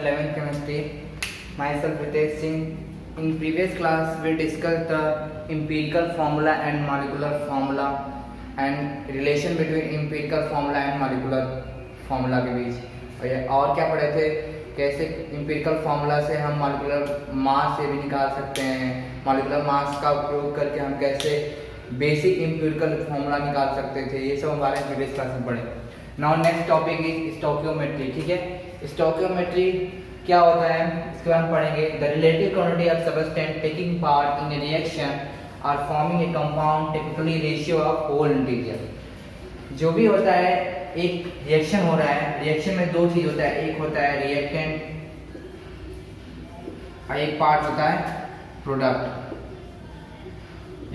11th chemistry. Myself Ritesh Singh. In previous class we discussed the empirical formula and molecular formula and relation between empirical formula and molecular formula के बीच। और क्या पढ़े थे, कैसे empirical formula से हम molecular mass से भी निकाल सकते हैं, molecular mass का उपयोग करके हम कैसे बेसिक empirical formula निकाल सकते थे, ये सब हमारे प्रीवियस क्लास में पढ़े। Now next topic is stoichiometry. ठीक है, स्टोकियोमेट्री क्या होता है इसके बारे में पढ़ेंगे। The relative quantity of substance taking part in a reaction or forming a compound typically ratio of whole integer. जो भी होता है, एक रिएक्शन हो रहा है, रिएक्शन में दो चीज होता है, एक होता है रिएक्टेंट और एक पार्ट होता है प्रोडक्ट।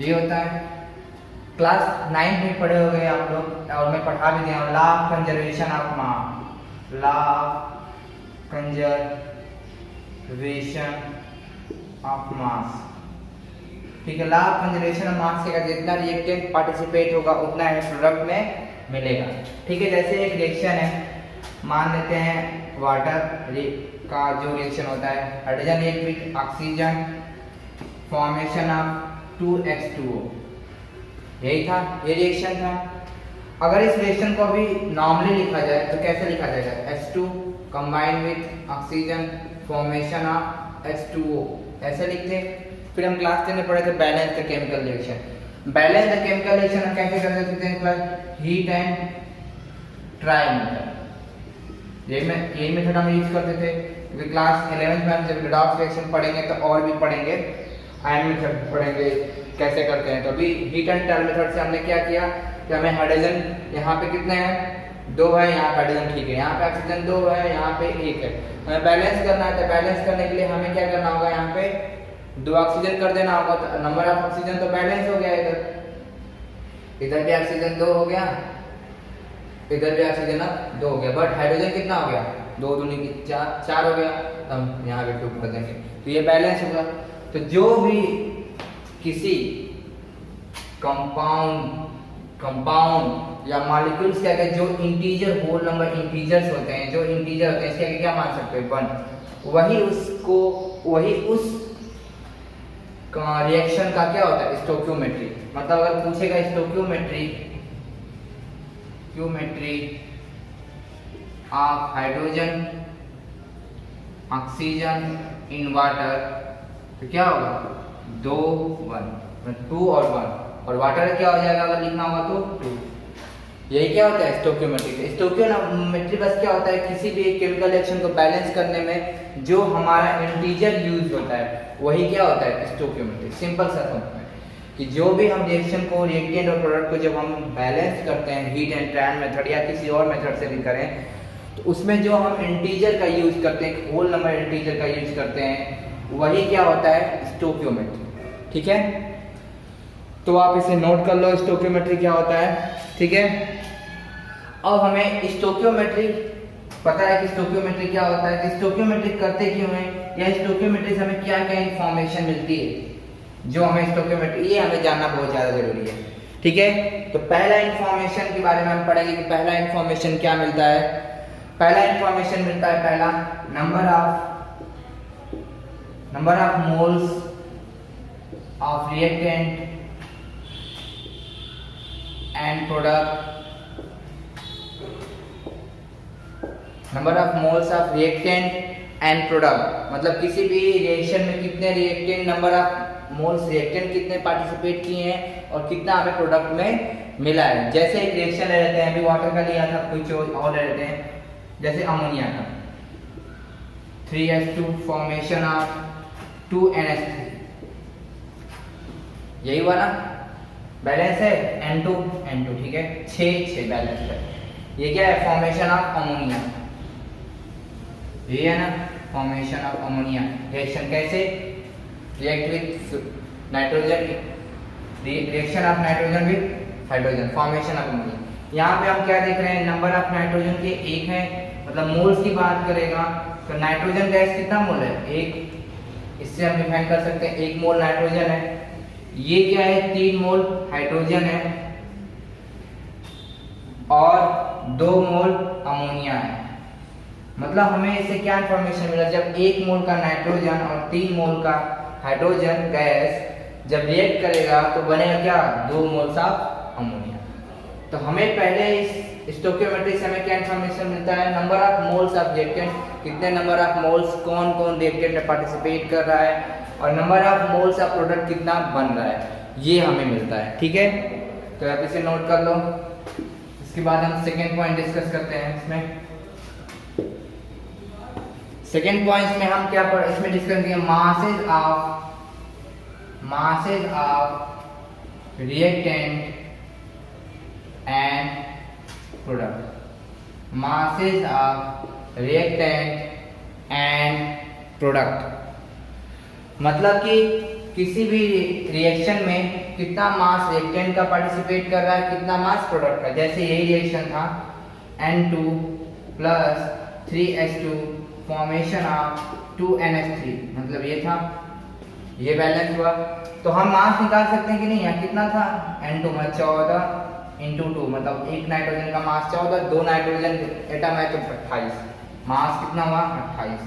ये होता है क्लास 9 में पढ़े हो गए आप लोग, और मैं पढ़ा भी दिया हूँ law of conservation of mass. Law of conservation of मास, ठीक है। लॉ ऑफ कंजर्वेशन ऑफ मास से जितना रिएक्टेंट पार्टिसिपेट होगा उतना है प्रोडक्ट में मिलेगा। ठीक है, जैसे एक रिएक्शन है, मान लेते हैं वाटर का जो रिएक्शन होता है, हाइड्रोजन एक with oxygen, formation of 2H2O, यही था, ये रिएक्शन था। अगर इस रिएक्शन को अभी नॉर्मली लिखा जाए तो कैसे लिखा जाएगा, H2 combine with oxygen, formation of H2O, ऐसे लिखते। फिर हम क्लास 10 में पढ़े थे balance the chemical reaction. Balance the chemical reaction हम कैसे कर सकते हैं, class heat and try method, ये मेथड हम यूज करते थे। क्योंकि क्लास 11th में हम जब रिडॉक्स रिएक्शन पढ़ेंगे तो और भी पढ़ेंगे, आयन मेथड पढ़ेंगे कैसे करते हैं। तो अभी हीट एंड ट्रायल मेथड से हमने क्या किया कि हमें हाइड्रोजन यहाँ पे कितने हैं, 2 है, यहाँ पे हाइड्रोजन ठीक है, यहाँ पे ऑक्सीजन 2 है, यहाँ पे 1 है। हमें बैलेंस करना है, तो बैलेंस करने के लिए हमें क्या करना होगा, यहाँ पे 2 ऑक्सीजन कर देना होगा। तो नंबर ऑफ ऑक्सीजन तो बैलेंस हो गया, इधर भी ऑक्सीजन 2 हो गया, इधर भी ऑक्सीजन 2 हो गया, बट हाइड्रोजन कितना हो गया, 2 दूनी 4 हो गया। हम यहाँ पे 2 कर देंगे तो ये बैलेंस होगा। तो जो भी किसी कंपाउंड या मॉलिक्यूल्स के आगे जो इंटीजर होल नंबर इंटीजर्स होते हैं, जो इंटीजर होते हैं, इसके आगे क्या मान सकते हैं, 1, वही उस रिएक्शन का क्या होता है, स्टोकियोमेट्री। मतलब अगर पूछेगा stoichiometry of hydrogen oxygen in water, तो क्या होगा, 2 और 1, और वाटर क्या हो जाएगा अगर लिखना होगा तो 2। यही क्या होता है स्टोकियोमेट्री। स्टोकियोमेट्री बस क्या होता है, किसी भी एक केमिकल रिएक्शन को बैलेंस करने में जो हमारा इंटीजर यूज होता है वही क्या होता है, स्टोकियोमेट्री। सिंपल सा समझ में कि जो भी हम रिएक्शन को, रिएक्टेंट और प्रोडक्ट को जब हम बैलेंस करते हैं हीट एंड ट्रायल मेथड या किसी और मेथड से भी करें, तो उसमें जो हम इंटीजर का यूज करते हैं, होल नंबर इंटीजर का यूज करते हैं, वही क्या होता है, स्टोकियोमेट्री। ठीक है, तो आप इसे नोट कर लो, स्टोकियोमेट्री क्या होता है। ठीक है, अब हमें स्टोकियोमेट्री पता है कि स्टोकियोमेट्री क्या होता है, कि स्टोकियोमेट्री करते क्यों है, या स्टोकियोमेट्री से हमें क्या क्या इंफॉर्मेशन मिलती है, जो हमें स्टोकियोमेट्री, ये हमें जानना बहुत ज्यादा जरूरी है। ठीक है, तो पहला इंफॉर्मेशन के बारे में हम पढ़ेंगे कि पहला इंफॉर्मेशन क्या मिलता है। पहला इंफॉर्मेशन मिलता है, पहला number of moles of reactant and product, number of moles of reactant and product, मतलब किसी भी रिएक्शन में कितने reactant, number of moles reactant कितने पार्टिसिपेट किए हैं और कितना हमें प्रोडक्ट में मिला है। जैसे एक रिएक्शन ले लेते हैं, अभी वाटर का लिया था, कुछ और ले लेते हैं, जैसे अमोनिया का 3H2 फॉर्मेशन ऑफ 2NH3, यही हुआ ना, बैलेंस है N2 ठीक है, 6 बैलेंस है। ये क्या है, फॉर्मेशन ऑफ अमोनिया, ये है ना, फॉर्मेशन ऑफ अमोनिया। रिएक्शन कैसे, react with nitrogen, reaction of nitrogen with hydrogen, formation of ammonia. यहाँ पे हम क्या देख रहे हैं, नंबर ऑफ नाइट्रोजन के 1 है, मतलब मोल्स की बात करेगा तो नाइट्रोजन गैस कितना मोल है, 1। इससे हम डिफाइन कर सकते हैं 1 मोल नाइट्रोजन है, ये क्या है, 3 मोल हाइड्रोजन है और 2 मोल अमोनिया है। मतलब हमें इससे क्या इन्फॉर्मेशन मिला, जब 1 मोल का नाइट्रोजन और 3 मोल का हाइड्रोजन गैस जब रिएक्ट करेगा तो बनेगा क्या, 2 मोल्स ऑफ अमोनिया। तो हमें पहले इस स्टोइकियोमेट्री से हमें क्या इन्फॉर्मेशन मिलता है, number of moles of reactant, कितने नंबर ऑफ मोल्स कौन कौन रिएक्टेंट में पार्टिसिपेट कर रहा है, और number of moles of product कितना बन रहा है, ये हमें मिलता है। ठीक है, तो आप इसे नोट कर लो। इसके बाद हम सेकेंड पॉइंट डिस्कस करते हैं। इसमें सेकेंड पॉइंट में हम क्या इसमें डिस्कस करेंगे, masses of reactant and product, masses of reactant and product, मतलब कि किसी भी रिएक्शन में कितना मास रिएक्टेंट का पार्टिसिपेट कर रहा है, कितना मास प्रोडक्ट का। जैसे यही रिएक्शन था N2 plus 3H2 formation of 2NH3, मतलब ये था, ये बैलेंस हुआ। तो हम मास निकाल सकते हैं कि नहीं, यहाँ कितना था, N2 में 14 इंटू 2, मतलब एक नाइट्रोजन का मास 14, 2 नाइट्रोजन एटम है तो 28, मास कितना हुआ 28।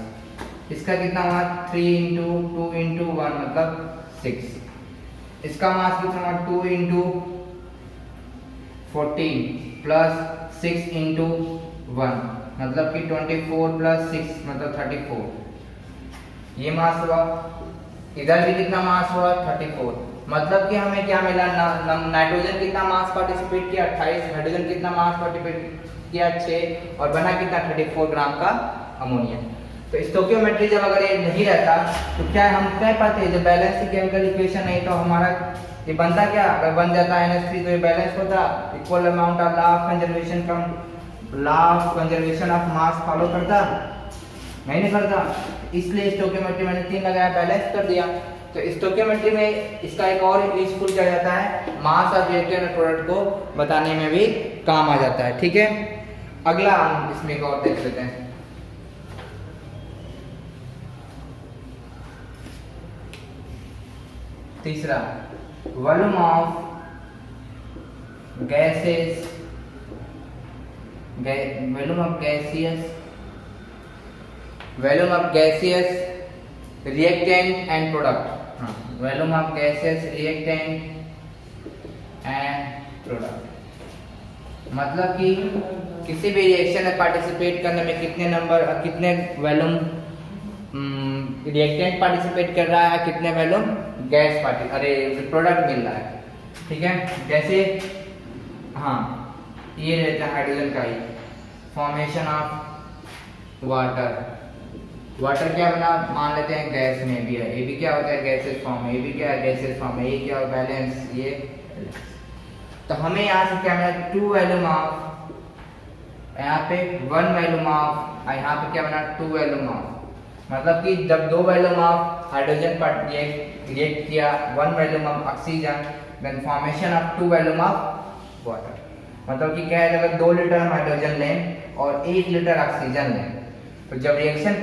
इसका कितना हुआ 3 इंटू 2 इंटू 1 मतलब 6। इसका मास कितना हुआ 2 इंटू 14 प्लस 6 इंटू 1 मतलब कि 24 प्लस 6 मतलब 34, ये मास हुआ। इधर भी कितना मास हुआ 34, मतलब कि हमें क्या मिला, नाइट्रोजन कितना मास पार्टिसिपेट किया 28, हाइड्रोजन कितना मास पार्टिसिपेट किया 6, और बना कितना 34 ग्राम का अमोनिया। तो स्टोइकियोमेट्री जब अगर ये नहीं रहता तो क्या हम कह पाते, जब बैलेंस की केमिकल इक्वेशन नहीं तो हमारा ये बनता क्या, अगर बन जाता NH3 तो ये बैलेंस होता, equal amount of law of conservation का, law of conservation of mass follow करता नहीं करता। इसलिए स्टोइकियोमेट्री मैंने 3 लगाया, बैलेंस कर दिया। तो स्टोइकियोमेट्री में इसका एक और यूजफुल क्या जाता है, मास ऑफ रिएक्टेंट और प्रोडक्ट को बताने में भी काम आ जाता है। ठीक है, अगला हम इसमें एक और देख लेते हैं। तीसरा, volume of gases, volume of gaseous reactant and product, volume of gaseous reactant and product, मतलब कि किसी भी रिएक्शन में पार्टिसिपेट करने में कितने वॉल्यूम रिएक्टेंट पार्टिसिपेट कर रहा है, कितने वॉल्यूम गैस प्रोडक्ट मिल रहा है। ठीक है, जैसे हाँ ये रहता है हाइड्रोजन का ही फॉर्मेशन ऑफ वाटर क्या बना, मान लेते हैं गैस में भी है, ये भी क्या होता है गैसेस फॉर्म है, ये भी क्या है गैसेस फॉर्म है, ये क्या बैलेंस, ये तो हमें यहाँ से क्या मिला 2 वॉल्यूम ऑफ, यहाँ पे 1 वॉल्यूम ऑफ, यहाँ पे क्या बना 2 वॉल्यूम ऑफ, मतलब कि जब 2 वॉल्यूम ऑफ हाइड्रोजन रिएक्ट किया 1 volume of oxygen, then formation of 2 volume of water, मतलब कि क्या है अगर 2 लीटर हम हाइड्रोजन लें और 1 लीटर ऑक्सीजन लें तो जब रिएक्शन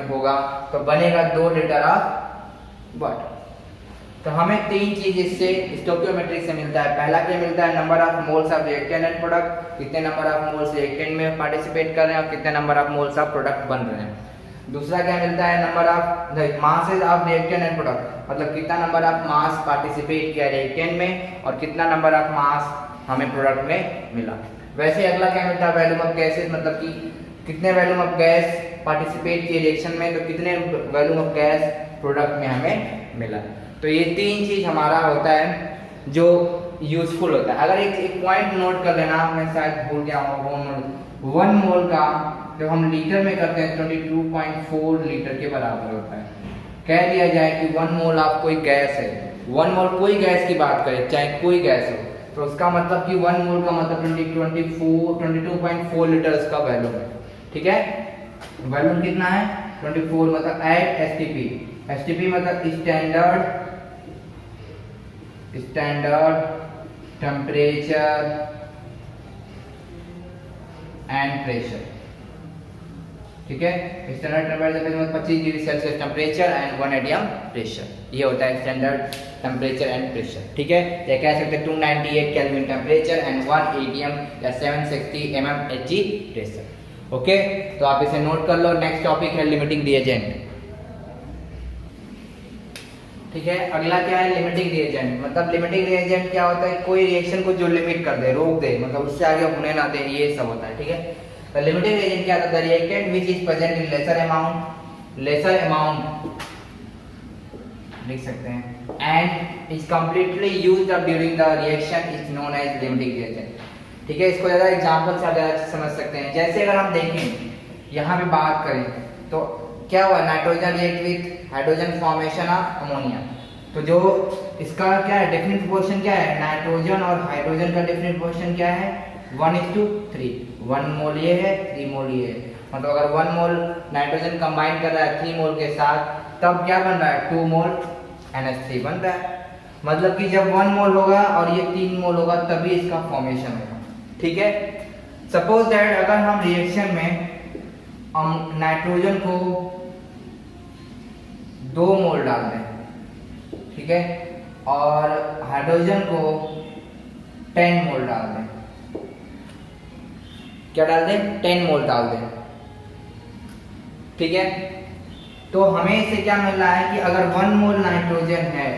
होगा तो बनेगा 2 लीटर ऑफ वाटर। तो हमें 3 चीज इससे स्टोइकियोमेट्री से मिलता है। पहला क्या मिलता है, number of moles of reactant and product, कितने नंबर ऑफ मोल्स रिएक्टेंट में पार्टिसिपेट कर रहे हैं और कितने number of moles of product बन रहे हैं। दूसरा क्या मिलता है, number of masses of reactant and product, मतलब कितना नंबर ऑफ मास पार्टिसिपेट किया रिएक्टेंट में और कितना नंबर ऑफ मास हमें प्रोडक्ट में मिला। वैसे अगला क्या मिलता है, वॉल्यूम ऑफ गैसेस, मतलब कि कितने वॉल्यूम ऑफ गैस पार्टिसिपेट किए रिएक्शन में तो कितने वॉल्यूम ऑफ गैस प्रोडक्ट में हमें मिला। तो ये 3 चीज हमारा होता है जो यूजफुल होता है। अगर एक पॉइंट नोट कर लेना, मैं शायद भूल गया हूँ, 1 मोल का जब हम लीटर में करते हैं 22.4 लीटर के बराबर होता है। कह दिया जाए कि 1 मोल ऑफ कोई गैस है, 1 मोल कोई गैस की बात करें चाहे कोई गैस हो तो उसका मतलब कि 1 मोल का मतलब 22.4 लीटर इसका वैल्यूम है। ठीक है, वैल्यूम कितना है 24, मतलब एट एसटीपी मतलब स्टैंडर्ड टेम्परेचर एंड प्रेशर। ठीक है, स्टैंडर्ड टेम्परेचर मतलब 25 degree Celsius temperature and 1 atm pressure, ये होता है स्टैंडर्ड टेम्परेचर एंड प्रेशर। ठीक है, ये कह सकते हैं 298 केल्विन टेम्परेचर एंड 1 atm या 760 mmHg प्रेशर। ओके, तो आप इसे नोट कर लो। नेक्स्ट टॉपिक है लिमिटिंग रिएजेंट। ठीक है, अगला क्या है लिमिटिंग रिएजेंट। मतलब लिमिटिंग रिएजेंट क्या होता है, कोई रिएक्शन को जो लिमिट कर दे, रोक दे, मतलब उससे आगे होने ना दे, ये सब होता है। ठीक है, तो लिमिटिंग रिएजेंट क्या होता है, reactant which is present in lesser amount लिख सकते हैं and is completely used up during the reaction is known as limiting reagent. ठीक है, इसको ज्यादा एग्जांपल से आप ज्यादा समझ सकते हैं। जैसे अगर हम देखें यहाँ पे बात करें तो क्या हुआ, nitrogen react with hydrogen formation of ammonia. तो जो इसका क्या है डेफिनेट प्रोपोर्शन क्या है, नाइट्रोजन और हाइड्रोजन का डेफिनेट प्रोपोर्शन क्या है 1:3। 1 मोल ये है, 3 मोल ये है। मतलब अगर 1 मोल नाइट्रोजन कंबाइन कर रहा है 3 मोल के साथ, तब क्या बन रहा है 2 मोल NH3 बन रहा है। मतलब कि जब 1 मोल होगा और ये 3 मोल होगा तभी इसका फॉर्मेशन होगा। ठीक है, सपोज दैट अगर हम रिएक्शन में हम नाइट्रोजन को 2 मोल डाल दें, ठीक है, और हाइड्रोजन को 10 मोल डाल दें। क्या डाल दें, 10 मोल डाल दें। ठीक है, तो हमें इससे क्या मिल रहा है कि अगर 1 मोल नाइट्रोजन है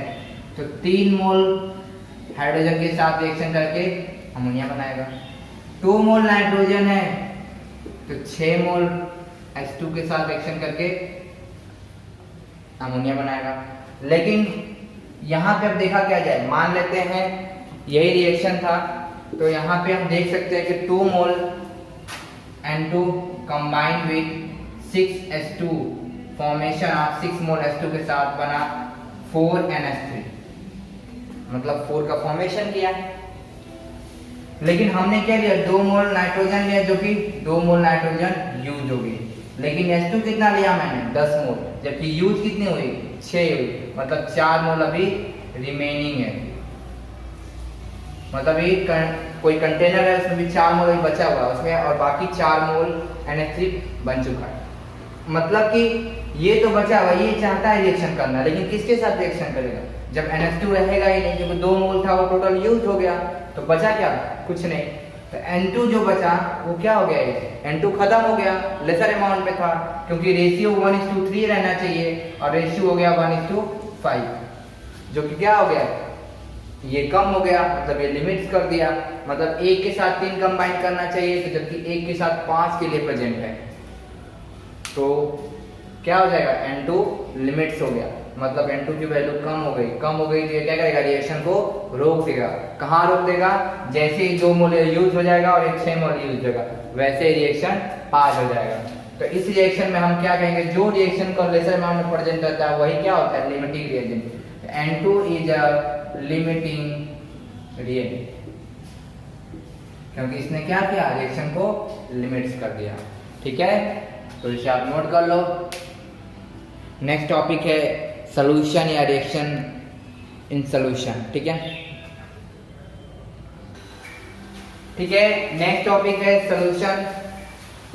तो 3 मोल हाइड्रोजन के साथ रिएक्शन करके अमोनिया बनाएगा। 2 मोल नाइट्रोजन है तो 6 मोल H2 के साथ रिएक्शन करके अमोनिया बनाएगा। लेकिन यहाँ पे अब देखा क्या जाए, मान लेते हैं यही रिएक्शन था, तो यहाँ पे हम देख सकते हैं कि 2 मोल N2 combine with 6H2 formation of 6 mole H2 के साथ बना 4 NH3, मतलब 4 का फॉर्मेशन किया। लेकिन हमने क्या लिया, 2 मोल नाइट्रोजन लिया जो कि 2 मोल नाइट्रोजन यूज होगी, लेकिन H2 कितना लिया मैंने 10 मोल, जबकि यूज कितनी हुई 6 हुई, मतलब 4 मोल अभी रिमेनिंग है। मतलब ये कोई कंटेनर है उसमें भी 4 मोल बचा हुआ है उसमें, और बाकी 4 मोल NH3 बन चुका है। मतलब कि ये तो बचा हुआ, ये चाहता है रिएक्शन करना, लेकिन किसके साथ रिएक्शन करेगा, जब NH2 रहेगा ही नहीं, क्योंकि 2 मोल था वो टोटल यूज हो गया, तो बचा क्या, कुछ नहीं। तो N2 जो बचा वो क्या हो गया, N2 खत्म हो गया, लेसर अमाउंट में था, क्योंकि रेशियो 1:3 रहना चाहिए और रेशियो हो गया 1:5, जो कि क्या हो गया, ये कम हो गया, मतलब ये लिमिट्स कर दिया। मतलब 1 के साथ 3 कंबाइन करना चाहिए, तो जबकि 1 के साथ 5 के लिए प्रेजेंट है, तो क्या हो जाएगा, N2 लिमिट्स हो गया, मतलब N2 की वैल्यू कम हो गई तो ये क्या करेगा, रिएक्शन को रोक देगा। कहाँ रोक देगा, जैसे ही 2 मोल यूज हो जाएगा और 6 मोल यूज होगा, वैसे ही रिएक्शन पास हो जाएगा। तो इस रिएक्शन में हम क्या कहेंगे, जो रिएक्शन को लेसर अमाउंट में प्रेजेंट करता है वही क्या होता है, limiting reagent. N2 is a limiting reagent, क्योंकि इसने क्या किया, रिएक्शन को लिमिट्स कर दिया। ठीक है, तो इसे आप नोट कर लो। नेक्स्ट टॉपिक है सॉल्यूशन या रिएक्शन इन सॉल्यूशन। ठीक है, नेक्स्ट टॉपिक है सॉल्यूशन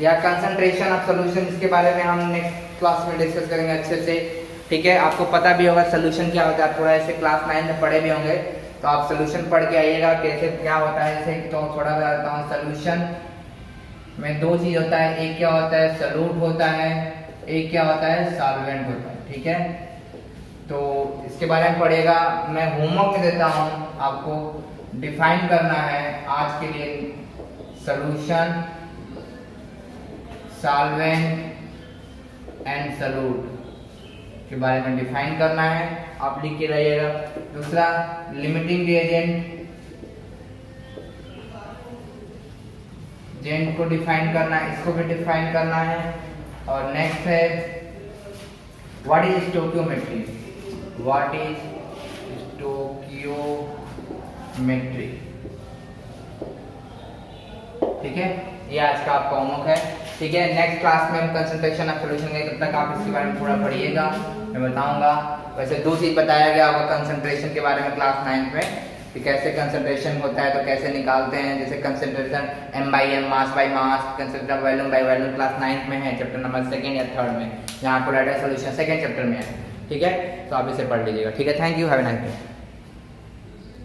या कंसंट्रेशन ऑफ सॉल्यूशन, इसके बारे में हम नेक्स्ट क्लास में डिस्कस करेंगे अच्छे से। ठीक है, आपको पता भी होगा सॉल्यूशन क्या होता है, थोड़ा ऐसे क्लास 9 में पढ़े भी होंगे, तो आप सॉल्यूशन पढ़ के आइएगा कैसे क्या होता है। जैसे तो थोड़ा बताता हूँ, सॉल्यूशन में 2 चीज होता है, एक क्या होता है सॉल्यूट होता है, एक क्या होता है सॉल्वेंट होता है। ठीक है, तो इसके बारे में पढ़ेगा, मैं होमवर्क में देता हूँ आपको, डिफाइन करना है आज के लिए सॉल्यूशन, सॉल्वेंट एंड सॉल्यूट के बारे में डिफाइन करना है, आप लिख के रहिएगा। दूसरा लिमिटिंग रिएजेंट को डिफाइन करना है, इसको भी डिफाइन करना है। और नेक्स्ट है what is stoichiometry, what is stoichiometry. ठीक है, ये आज का आपका होमवर्क है। ठीक है, नेक्स्ट क्लास में हम कंसंट्रेशन ऑफ सॉल्यूशन के, तब तक आप इसके बारे में थोड़ा पढ़िएगा, मैं बताऊंगा। वैसे 2 चीज बताया गया होगा कंसंट्रेशन के बारे में क्लास 9 में, कि कैसे कंसंट्रेशन होता है तो कैसे निकालते हैं, जैसे concentration m/m, mass by mass, concentration volume by volume class 9 में है, चैप्टर नंबर 2 या 3 में, जहाँ आपको डाटा सॉल्यूशन 2nd चैप्टर में है। ठीक है, तो आप इसे पढ़ लीजिएगा। ठीक है, thank you, have a nice day.